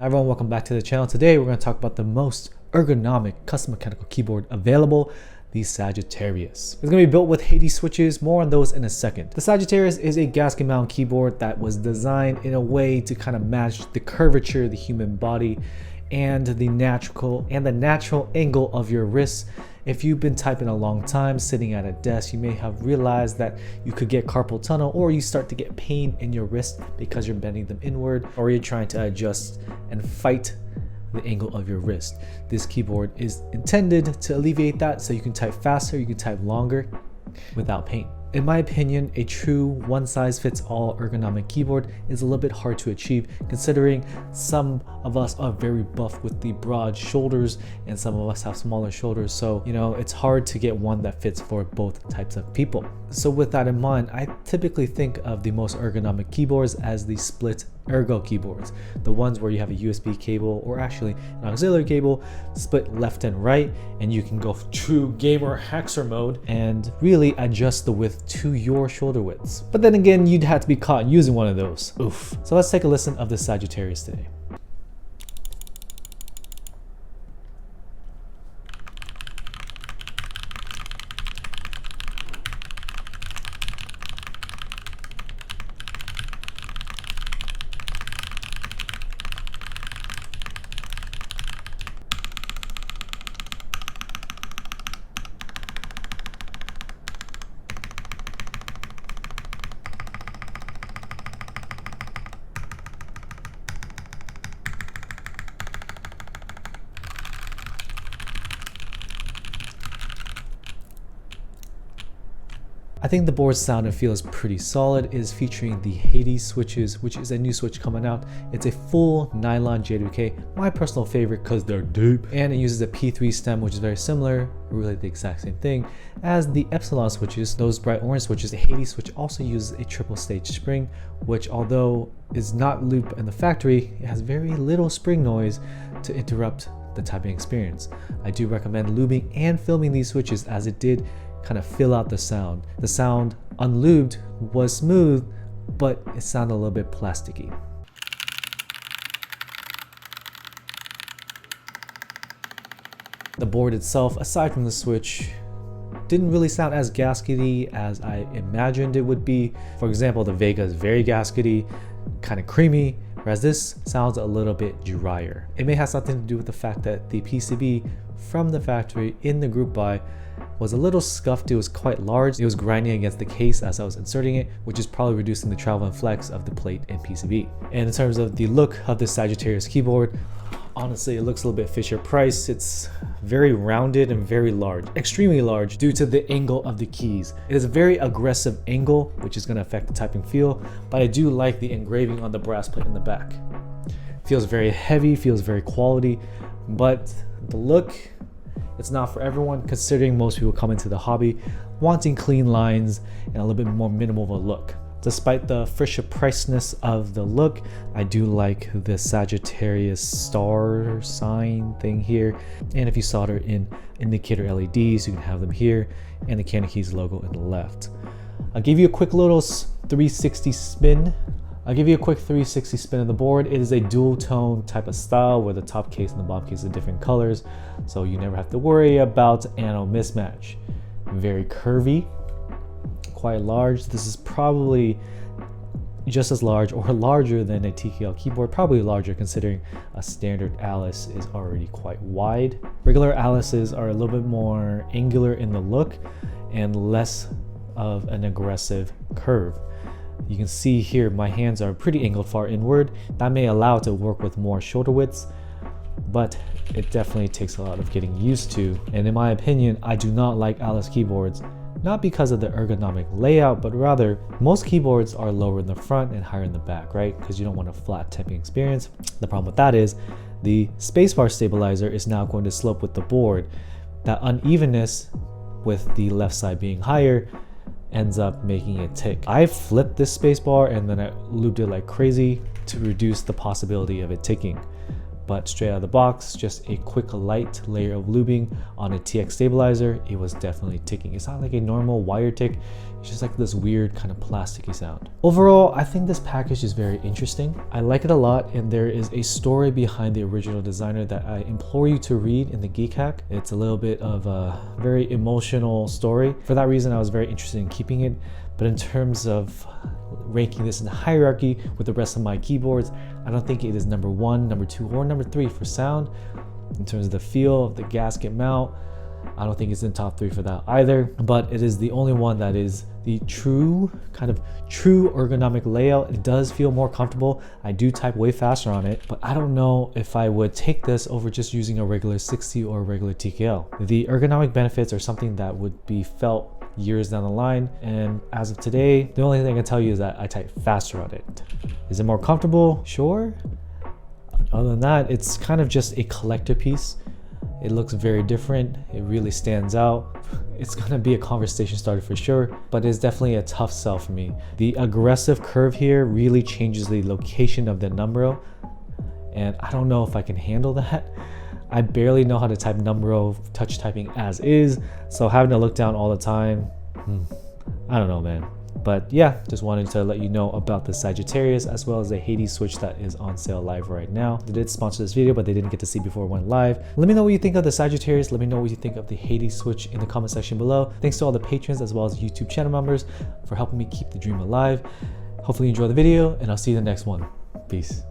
Hi everyone, welcome back to the channel. Today we're going to talk about the most ergonomic custom mechanical keyboard available, the Sagittarius. It's going to be built with Hades switches, more on those in a second. The Sagittarius is a gasket mount keyboard that was designed in a way to kind of match the curvature of the human body and the natural angle of your wrists. If you've been typing a long time sitting at a desk, you may have realized that you could get carpal tunnel, or you start to get pain in your wrist because you're bending them inward, or you're trying to adjust and fight the angle of your wrist. This keyboard is intended to alleviate that, so you can type faster, you can type longer without pain. In my opinion, a true one-size-fits-all ergonomic keyboard is a little bit hard to achieve, considering some of us are very buff with the broad shoulders and some of us have smaller shoulders. So, it's hard to get one that fits for both types of people. So with that in mind, I typically think of the most ergonomic keyboards as the split ergo keyboards, the ones where you have a USB cable, or actually an auxiliary cable, split left and right, and you can go true gamer hacker mode and really adjust the width to your shoulder widths. But then again, you'd have to be caught using one of those. Oof. So let's take a listen of the Sagittarius today. I think the board's sound and feel is pretty solid. It is featuring the Hades switches, which is a new switch coming out. It's a full nylon J2K, my personal favorite because they're deep, and it uses a P3 stem, which is very similar, really the exact same thing as the Epsilon switches. Those bright orange switches, the Hades switch also uses a triple stage spring, which although is not looped in the factory, it has very little spring noise to interrupt the typing experience. I do recommend lubing and filming these switches, as it did kind of fill out the sound. The sound unlubed was smooth, but it sounded a little bit plasticky. The board itself, aside from the switch, didn't really sound as gaskety as I imagined it would be. For example, the Vega is very gaskety, kind of creamy, whereas this sounds a little bit drier. It may have something to do with the fact that the PCB from the factory in the group buy was a little scuffed. It was quite large. It was grinding against the case as I was inserting it, which is probably reducing the travel and flex of the plate and PCB. And in terms of the look of the Sagittarius keyboard, honestly, it looks a little bit Fisher Price. It's very rounded and very large, extremely large due to the angle of the keys. It is a very aggressive angle, which is going to affect the typing feel, but I do like the engraving on the brass plate in the back. Feels very heavy, feels very quality, but the look, it's not for everyone, considering most people come into the hobby wanting clean lines and a little bit more minimal of a look. Despite the Fisher Priceness of the look, I do like the Sagittarius star sign thing here. And if you solder in indicator LEDs, you can have them here, and the Candy Keys logo in the left. I'll give you a quick little 360 spin. I'll give you a quick 360 spin of the board. It is a dual tone type of style where the top case and the bottom case are different colors, so you never have to worry about anode mismatch. Very curvy, quite large. This is probably just as large or larger than a TKL keyboard, probably larger considering a standard Alice is already quite wide. Regular Alices are a little bit more angular in the look and less of an aggressive curve. You can see here my hands are pretty angled far inward. That may allow it to work with more shoulder widths, but it definitely takes a lot of getting used to. And in my opinion, I do not like Alice keyboards, not because of the ergonomic layout, but rather most keyboards are lower in the front and higher in the back, right? Because you don't want a flat typing experience. The problem with that is the spacebar stabilizer is now going to slope with the board. That unevenness with the left side being higher ends up making it tick. I flipped this spacebar and then I lubed it like crazy to reduce the possibility of it ticking. but straight out of the box, just a quick light layer of lubing on a TX stabilizer, it was definitely ticking. It's not like a normal wire tick, it's just like this weird kind of plasticky sound. Overall, I think this package is very interesting. I like it a lot, and there is a story behind the original designer that I implore you to read in the Keycap. It's a little bit of a very emotional story. For that reason, I was very interested in keeping it. But in terms of ranking this in the hierarchy with the rest of my keyboards, I don't think it is number 1, number 2, or number 3 for sound. In terms of the feel of the gasket mount, I don't think it's in top 3 for that either, but it is the only one that is the true ergonomic layout. It does feel more comfortable. I do type way faster on it, but I don't know if I would take this over just using a regular 60 or a regular TKL. The ergonomic benefits are something that would be felt years down the line, and as of today, the only thing I can tell you is that I type faster on it. Is it more comfortable? Sure. Other than that, it's kind of just a collector piece. It looks very different. It really stands out. It's gonna be a conversation starter for sure, but it's definitely a tough sell for me. The aggressive curve here really changes the location of the numero, and I don't know if I can handle that. I barely know how to type numero touch typing as is, so having to look down all the time, I don't know, man. But yeah, just wanted to let you know about the Sagittarius as well as the Hades switch that is on sale live right now. They did sponsor this video, but they didn't get to see before it went live. Let me know what you think of the Sagittarius. Let me know what you think of the Hades switch in the comment section below. Thanks to all the patrons as well as YouTube channel members for helping me keep the dream alive. Hopefully you enjoy the video, and I'll see you in the next one. Peace.